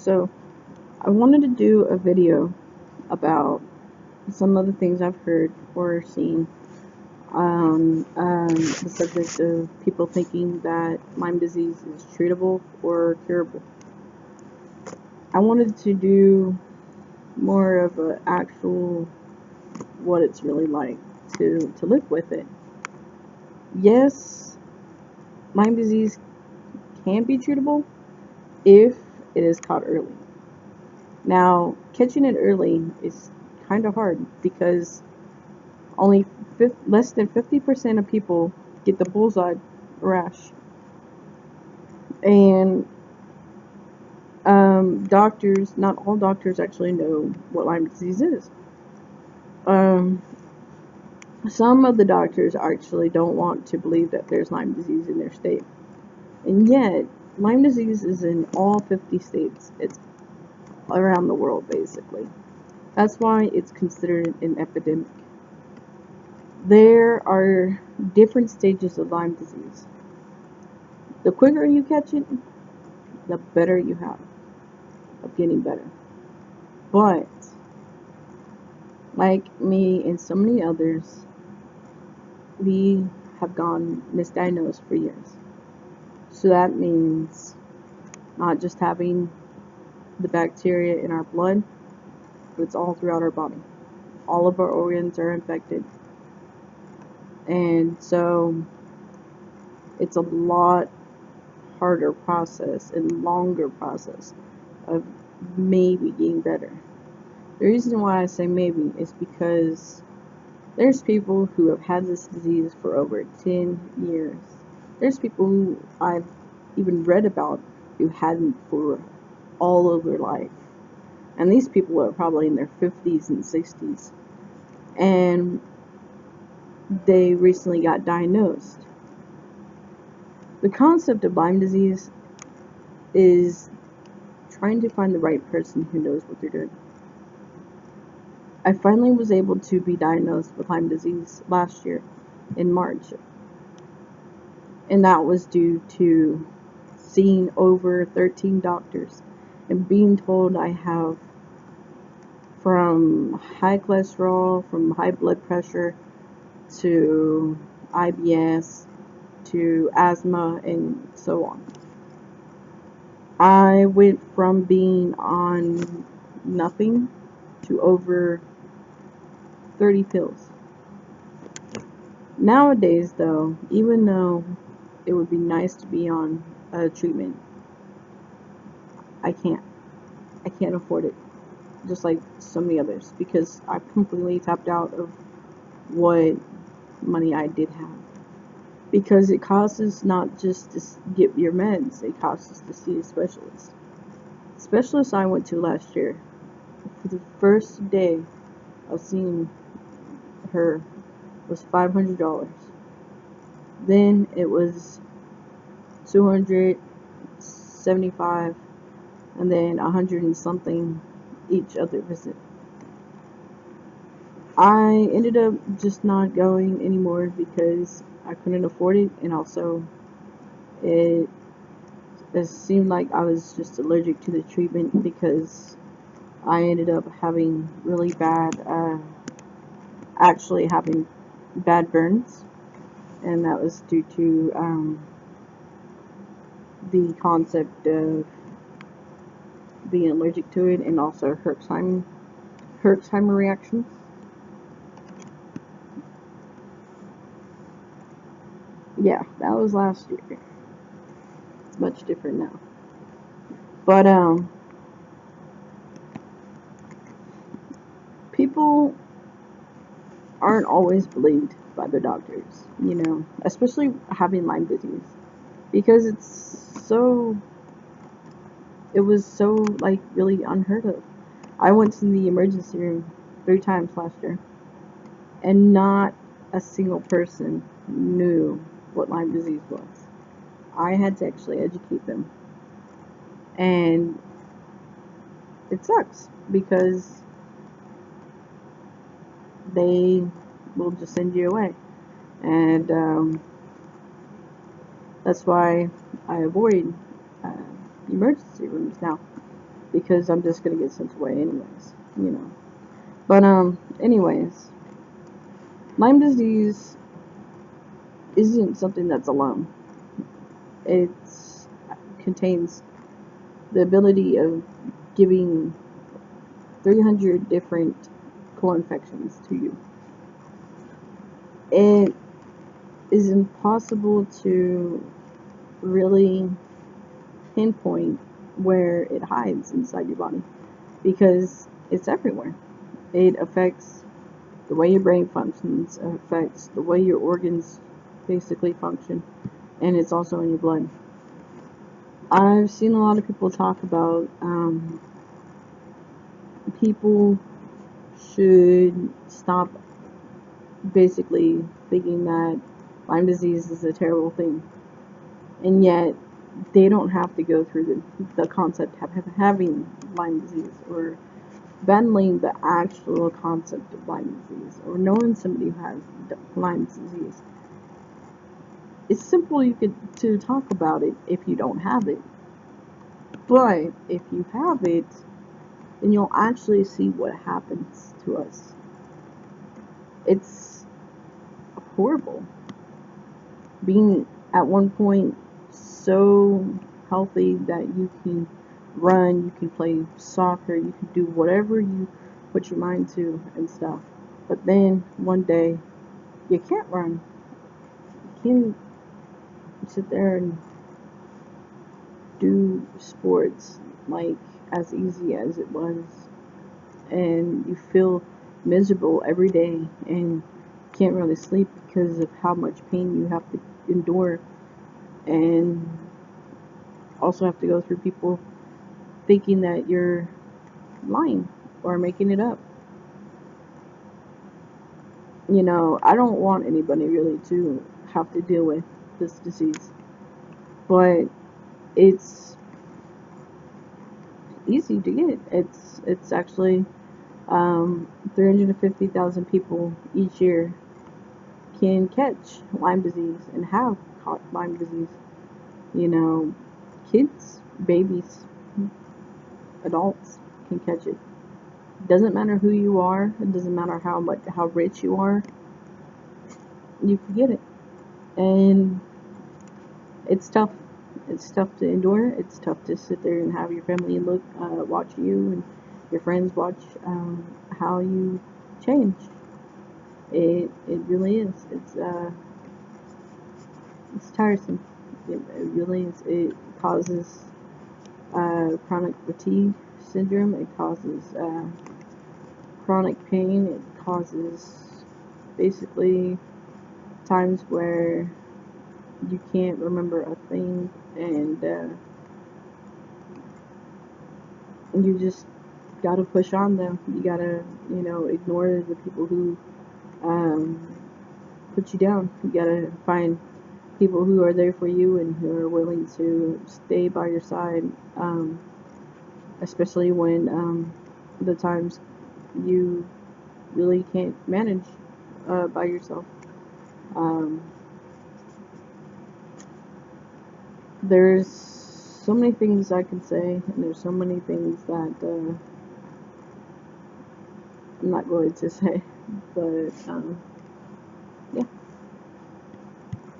So I wanted to do a video about some of the things I've heard or seen on the subject of people thinking that Lyme disease is treatable or curable. I wanted to do more of an actual what it's really like to live with it. Yes, Lyme disease can be treatable if it is caught early. Now, catching it early is kind of hard because only less than 50% of people get the bullseye rash. And doctors, not all doctors actually know what Lyme disease is. Some of the doctors actually don't want to believe that there's Lyme disease in their state. And yet, Lyme disease is in all 50 states. It's around the world, basically. That's why it's considered an epidemic. There are different stages of Lyme disease. The quicker you catch it, the better you have of getting better. But, like me and so many others, we have gone misdiagnosed for years. So that means not just having the bacteria in our blood, but it's all throughout our body. All of our organs are infected. And so it's a lot harder process and longer process of maybe getting better. The reason why I say maybe is because there's people who have had this disease for over 10 years. There's people who I've even read about who hadn't for all of their life. And these people are probably in their 50s and 60s. And they recently got diagnosed. The concept of Lyme disease is trying to find the right person who knows what they're doing. I finally was able to be diagnosed with Lyme disease last year in March. And that was due to seeing over 13 doctors and being told I have from high cholesterol, from high blood pressure, to IBS, to asthma, and so on. I went from being on nothing to over 30 pills. Nowadays, though, even though it would be nice to be on a treatment, I can't afford it, just like so many others, because I've completely tapped out of what money I did have. Because it costs us not just to get your meds, it costs us to see a specialist. The specialist I went to last year, for the first day of seeing her, was $500. Then it was $275, and then $100 and something each other visit. I ended up just not going anymore because I couldn't afford it, and also it seemed like I was just allergic to the treatment because I ended up having really bad, actually having bad burns, and that was due to the concept of being allergic to it, and also Herxheimer reactions. Yeah, that was last year. It's much different now. But people aren't always believed by their doctors, especially having Lyme disease, because it was so like really unheard of. I went to the emergency room 3 times last year, and not a single person knew what Lyme disease was. I had to actually educate them, and it sucks because they will just send you away, and that's why I avoid emergency rooms now. because I'm just gonna get sent away anyways, you know. But anyways, Lyme disease isn't something that's alone. It contains the ability of giving 300 different co-infections to you. It is impossible to really pinpoint where it hides inside your body because it's everywhere. It affects the way your brain functions, it affects the way your organs basically function, and it's also in your blood. I've seen a lot of people talk about people should stop basically thinking that Lyme disease is a terrible thing, and yet they don't have to go through the concept of having Lyme disease or battling the actual concept of Lyme disease or knowing somebody who has Lyme disease. It's simple to talk about it if you don't have it, but if you have it, then you'll actually see what happens to us. It's horrible. Being at one point so healthy that you can run, you can play soccer, you can do whatever you put your mind to and stuff. But then one day you can't run. You can't sit there and do sports like as easy as it was, and you feel miserable every day and can't really sleep because of how much pain you have to endure, and also have to go through people thinking that you're lying or making it up. You know, I don't want anybody really to have to deal with this disease, but it's easy to get. It's actually 350,000 people each year can catch Lyme disease and have caught Lyme disease. You know, kids, babies, adults can catch it. It doesn't matter who you are. It doesn't matter how rich you are. You can get it, and it's tough. It's tough to endure. It's tough to sit there and have your family watch you, and your friends watch how you change. It really is. It's tiresome. It really is. It causes chronic fatigue syndrome. It causes chronic pain. It causes basically times where you can't remember a thing, and you just gotta push on them. You gotta, ignore the people who um, put you down. You gotta find people who are there for you and who are willing to stay by your side, especially when the times you really can't manage by yourself. Um, there's so many things I can say, and there's so many things that I'm not going to say, but